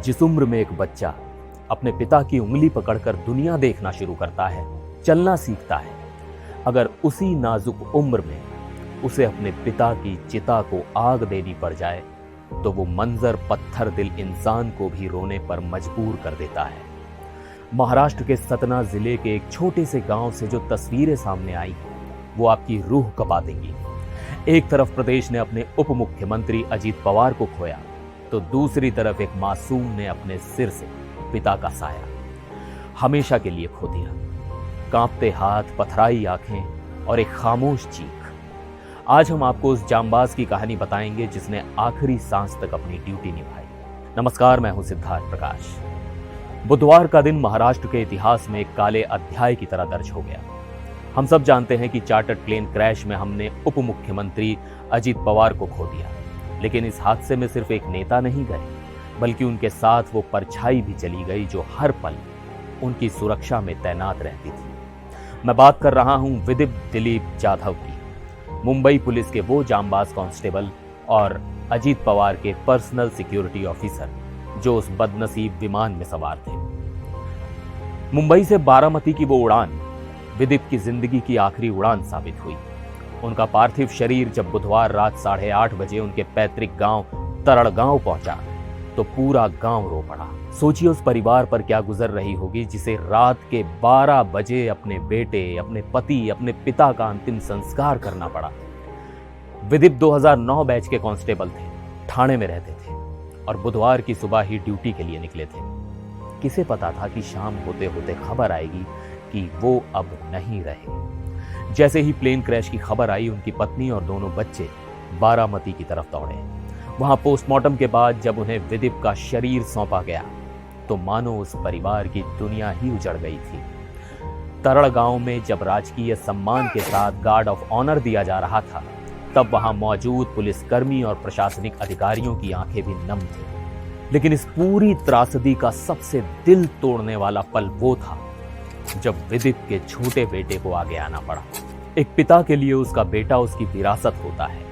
जिस उम्र में एक बच्चा अपने पिता की उंगली पकड़कर दुनिया देखना शुरू करता है, चलना सीखता है, अगर उसी नाजुक उम्र में उसे अपने पिता की चिता को आग देनी पड़ जाए तो वो मंजर पत्थर दिल इंसान को भी रोने पर मजबूर कर देता है। महाराष्ट्र के सतना जिले के एक छोटे से गांव से जो तस्वीरें सामने आई वो आपकी रूह कपा देंगी। एक तरफ प्रदेश ने अपने उप मुख्यमंत्री अजीत पवार को खोया तो दूसरी तरफ एक मासूम ने अपने सिर से पिता का साया हमेशा के लिए खो दिया। कांपते हाथ, पथराई आंखें और एक खामोश चीख। आज हम आपको उस जांबाज की कहानी बताएंगे जिसने आखिरी सांस तक अपनी ड्यूटी निभाई। नमस्कार, मैं हूं सिद्धार्थ प्रकाश। बुधवार का दिन महाराष्ट्र के इतिहास में एक काले अध्याय की तरह दर्ज हो गया। हम सब जानते हैं कि चार्टर्ड प्लेन क्रैश में हमने उप मुख्यमंत्री अजीत पवार को खो दिया, लेकिन इस हादसे में सिर्फ एक नेता नहीं गए बल्कि उनके साथ वो परछाई भी चली गई जो हर पल उनकी सुरक्षा में तैनात रहती थी। मैं बात कर रहा हूं विदित दिलीप जाधव की, मुंबई पुलिस के वो जांबाज कांस्टेबल और अजीत पवार के पर्सनल सिक्योरिटी ऑफिसर जो उस बदनसीब विमान में सवार थे। मुंबई से बारामती की वो उड़ान विदित की जिंदगी की आखिरी उड़ान साबित हुई। उनका पार्थिव शरीर जब बुधवार रात 8:30 बजे उनके पैतृक गांव तरड़गांव पहुंचा तो पूरा गांव रो पड़ा। सोचिए उस परिवार पर क्या गुजर रही होगी जिसे रात के 12 बजे अपने बेटे, अपने पति, अपने पिता का अंतिम संस्कार करना पड़ा। विदित 2009 बैच के कांस्टेबल थे, ठाणे में रहते थे और बुधवार की सुबह ही ड्यूटी के लिए निकले थे। किसे पता था कि शाम होते होते खबर आएगी कि वो अब नहीं रहे। जैसे ही प्लेन क्रैश की खबर आई, उनकी पत्नी और दोनों बच्चे बारामती की तरफ दौड़े। वहां पोस्टमार्टम के बाद जब उन्हें विदित का शरीर सौंपा गया तो मानो उस परिवार की दुनिया ही उजड़ गई थी। तरड़ गांव में जब राजकीय सम्मान के साथ गार्ड ऑफ ऑनर दिया जा रहा था तब वहां मौजूद पुलिसकर्मी और प्रशासनिक अधिकारियों की आंखें भी नम थी। लेकिन इस पूरी त्रासदी का सबसे दिल तोड़ने वाला पल वो था जब विदित के छोटे बेटे को आगे आना पड़ा। एक पिता के लिए उसका बेटा उसकी विरासत होता है,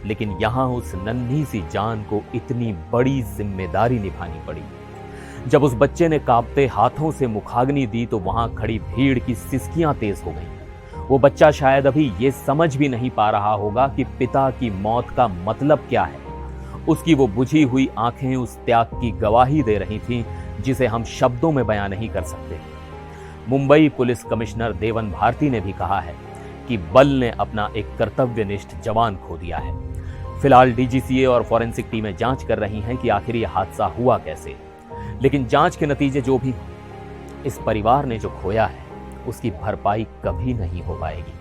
लेकिन यहां उस नन्ही सी जान को इतनी बड़ी जिम्मेदारी निभानी पड़ी। जब उस बच्चे ने कांपते हाथों से मुखाग्नि दी तो वहां खड़ी भीड़ की सिसकियां तेज हो गईं। वो बच्चा शायद अभी ये समझ भी नहीं पा रहा होगा कि पिता की मौत का मतलब क्या है। उसकी वो बुझी हुई आंखें उस त्याग की गवाही दे रही थीं जिसे हम शब्दों में बयां नहीं कर सकते। मुंबई पुलिस कमिश्नर देवन भारती ने भी कहा है कि बल ने अपना एक कर्तव्यनिष्ठ जवान खो दिया है। फिलहाल डीजीसीए और फॉरेंसिक टीमें जांच कर रही हैं कि आखिर यह हादसा हुआ कैसे। लेकिन जांच के नतीजे जो भी, इस परिवार ने जो खोया है उसकी भरपाई कभी नहीं हो पाएगी।